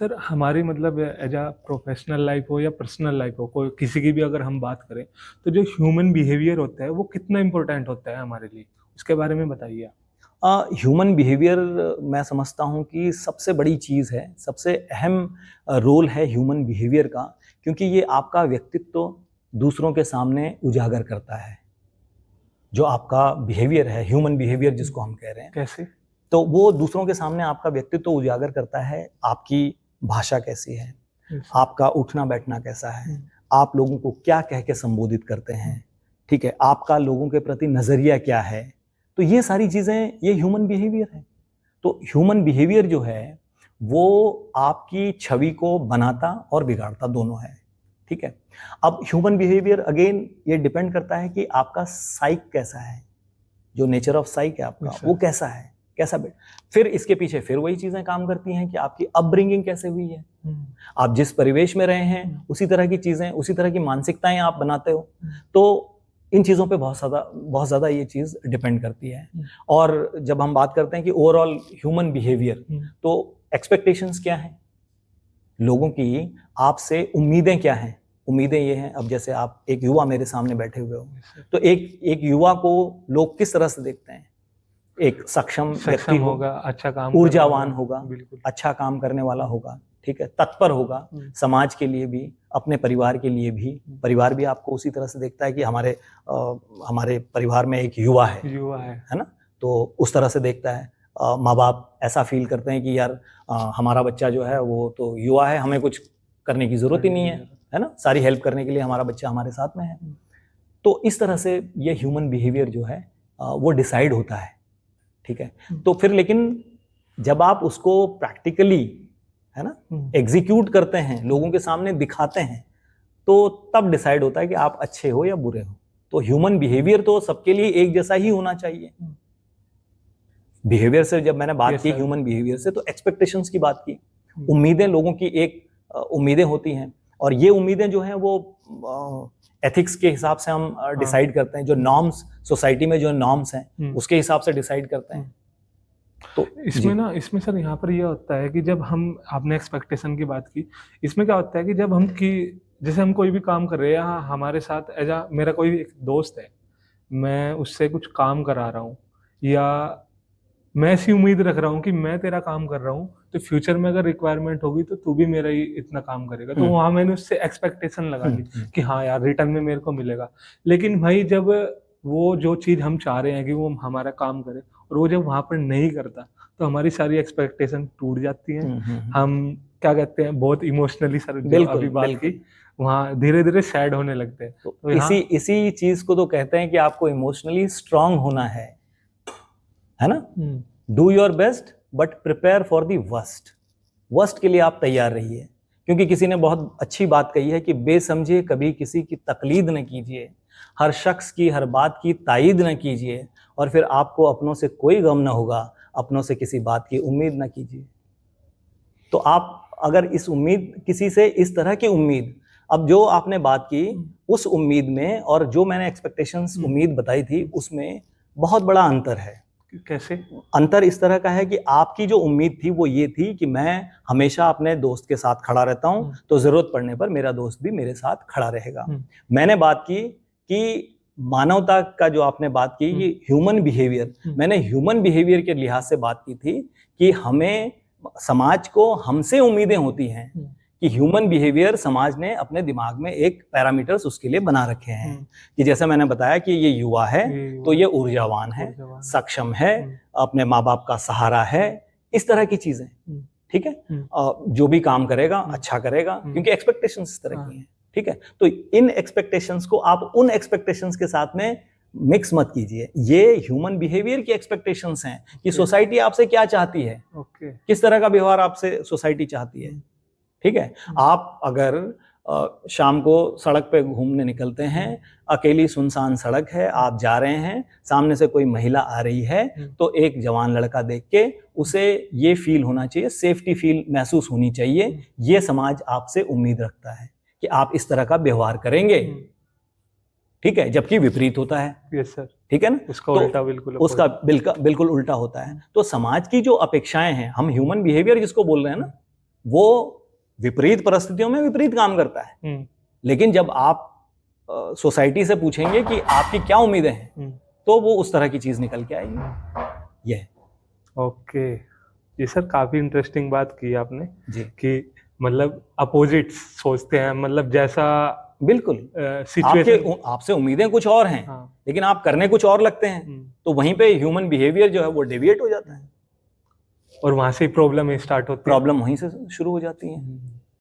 Sir हमारी मतलब as a professional life हो या पर्सनल लाइफ हो, कोई किसी की भी अगर हम बात करें, तो जो ह्यूमन बिहेवियर होता है वो कितना इम्पोर्टेंट होता है हमारे लिए, उसके बारे में बताइए आप। ह्यूमन बिहेवियर मैं समझता हूँ कि सबसे बड़ी चीज़ है, सबसे अहम रोल है ह्यूमन बिहेवियर का, क्योंकि ये आपका व्यक्तित्व दूसरों के सामने उजागर करता है। जो आपका बिहेवियर है, ह्यूमन बिहेवियर जिसको हम कह रहे हैं, कैसे? तो वो दूसरों के सामने आपका व्यक्तित्व उजागर करता है। आपकी भाषा कैसी है, आपका उठना बैठना कैसा है, आप लोगों को क्या कह के संबोधित करते हैं, ठीक है, आपका लोगों के प्रति नज़रिया क्या है। तो ये सारी चीज़ें, ये ह्यूमन बिहेवियर है। तो ह्यूमन बिहेवियर जो है वो आपकी छवि को बनाता और बिगाड़ता दोनों है, ठीक है। अब ह्यूमन बिहेवियर अगेन ये डिपेंड करता है कि आपका साइक कैसा है, जो नेचर ऑफ साइक है आपका वो कैसा है, कैसा फिर इसके पीछे फिर वही चीजें काम करती हैं कि आपकी अपब्रिंगिंग कैसे हुई है, आप जिस परिवेश में रहे हैं उसी तरह की चीजें, उसी तरह की मानसिकताएं आप बनाते हो। तो इन चीज़ों पे बहुत ज़्यादा ये चीज़ डिपेंड करती है। और जब हम बात करते हैं कि ओवरऑल ह्यूमन बिहेवियर, तो एक्सपेक्टेशंस क्या हैं लोगों की, आपसे उम्मीदें क्या हैं। उम्मीदें ये हैं, अब जैसे आप एक युवा मेरे सामने बैठे हुए हो, तो एक युवा को लोग किस तरह से देखते हैं, एक सक्षम व्यक्ति होगा, अच्छा काम ऊर्जावान होगा, अच्छा काम करने वाला होगा, ठीक है, तत्पर होगा समाज के लिए भी, अपने परिवार के लिए भी। परिवार भी आपको उसी तरह से देखता है कि हमारे परिवार में एक युवा है ना, तो उस तरह से देखता है। माँ बाप ऐसा फील करते हैं कि यार हमारा बच्चा जो है वो तो युवा है, हमें कुछ करने की जरूरत ही नहीं है ना, सारी हेल्प करने के लिए हमारा बच्चा हमारे साथ में है। तो इस तरह से ये ह्यूमन बिहेवियर जो है वो डिसाइड होता है, ठीक है। तो फिर लेकिन जब आप उसको प्रैक्टिकली, है ना, एग्जीक्यूट करते हैं, लोगों के सामने दिखाते हैं, तो तब डिसाइड होता है कि आप अच्छे हो या बुरे हो। तो ह्यूमन बिहेवियर तो सबके लिए एक जैसा ही होना चाहिए। बिहेवियर से जब मैंने बात की ह्यूमन बिहेवियर से, तो एक्सपेक्टेशंस की बात की। उम्मीदें लोगों की एक उम्मीदें होती हैं, और ये उम्मीदें जो हैं वो एथिक्स के हिसाब से हम डिसाइड करते हैं। जो नॉर्म्स, सोसाइटी में जो नॉर्म्स हैं उसके हिसाब से डिसाइड करते हैं। तो इसमें सर यहाँ पर यह होता है कि जब हम, आपने एक्सपेक्टेशन की बात की, इसमें क्या होता है कि जब जैसे हम कोई भी काम कर रहे हैं, या हमारे साथ मेरा कोई एक दोस्त है, मैं उससे कुछ काम करा रहा हूँ, या मैं ऐसी उम्मीद रख रहा हूँ कि मैं तेरा काम कर रहा हूँ तो फ्यूचर में अगर रिक्वायरमेंट होगी तो तू भी मेरा ही इतना काम करेगा, तो वहां मैंने उससे एक्सपेक्टेशन लगा ली कि हाँ यार रिटर्न में मेरे को मिलेगा। लेकिन भाई जब वो जो चीज हम चाह रहे हैं कि वो हमारा काम करे, और वो जब वहां पर नहीं करता, तो हमारी सारी एक्सपेक्टेशन टूट जाती है। हम क्या कहते हैं, बहुत इमोशनली, सर जो अभी बात की, वहाँ धीरे धीरे सैड होने लगते हैं। तो इसी चीज को तो कहते हैं कि आपको इमोशनली स्ट्रांग होना है ना। Do your best but prepare for the worst. Worst के लिए आप तैयार रहिए, क्योंकि किसी ने बहुत अच्छी बात कही है कि बेसमझे कभी किसी की तकलीद न कीजिए, हर शख्स की हर बात की तायीद न कीजिए, और फिर आपको अपनों से कोई गम न होगा, अपनों से किसी बात की उम्मीद न कीजिए। तो आप अगर इस उम्मीद, किसी से इस तरह की उम्मीद, अब जो आपने बात की उस उम्मीद में और जो मैंने एक्सपेक्टेशंस उम्मीद बताई थी, उसमें बहुत बड़ा अंतर है। कैसे? अंतर इस तरह का है कि आपकी जो उम्मीद थी वो ये थी कि मैं हमेशा अपने दोस्त के साथ खड़ा रहता हूं, तो जरूरत पड़ने पर मेरा दोस्त भी मेरे साथ खड़ा रहेगा। मैंने बात की कि मानवता का, जो आपने बात की ये ह्यूमन बिहेवियर, मैंने ह्यूमन बिहेवियर के लिहाज से बात की थी कि हमें, समाज को हमसे उम्मीदें होती हैं कि ह्यूमन बिहेवियर, समाज ने अपने दिमाग में एक पैरामीटर्स उसके लिए बना रखे हैं कि जैसे मैंने बताया कि ये युवा है तो ये ऊर्जावान है, सक्षम है, अपने माँ बाप का सहारा है, इस तरह की चीजें, ठीक है, जो भी काम करेगा अच्छा करेगा, क्योंकि एक्सपेक्टेशंस इस तरह की हैं, ठीक है। तो इन एक्सपेक्टेशंस को आप उन एक्सपेक्टेशंस के साथ में मिक्स मत कीजिए। ये ह्यूमन बिहेवियर की एक्सपेक्टेशंस हैं कि सोसाइटी आपसे क्या चाहती है, किस तरह का व्यवहार आपसे सोसाइटी चाहती है, ठीक है। आप अगर शाम को सड़क पे घूमने निकलते हैं, अकेली सुनसान सड़क है, आप जा रहे हैं, सामने से कोई महिला आ रही है, तो एक जवान लड़का देख के उसे ये फील होना चाहिए, सेफ्टी फील महसूस होनी चाहिए, ये समाज आपसे उम्मीद रखता है कि आप इस तरह का व्यवहार करेंगे, ठीक है, जबकि विपरीत होता है। यस सर, ठीक है ना, उसका उल्टा, उसका बिल्कुल उल्टा होता है। तो समाज की जो अपेक्षाएं हैं, हम ह्यूमन बिहेवियर जिसको बोल रहे हैं ना, वो विपरीत परिस्थितियों में विपरीत काम करता है। लेकिन जब आप सोसाइटी से पूछेंगे कि आपकी क्या उम्मीदें हैं, तो वो उस तरह की चीज निकल के आएगी। ये ओके, ये सर काफी इंटरेस्टिंग बात की आपने जी कि मतलब अपोजिट सोचते हैं, मतलब जैसा बिल्कुल सिचुएशन आपसे उम्मीदें कुछ और हैं, लेकिन आप करने कुछ और लगते हैं, तो वहीं पे ह्यूमन बिहेवियर जो है वो डेविएट हो जाता है और वहां से ही प्रॉब्लम स्टार्ट होती है। प्रॉब्लम वहीं से शुरू हो जाती है।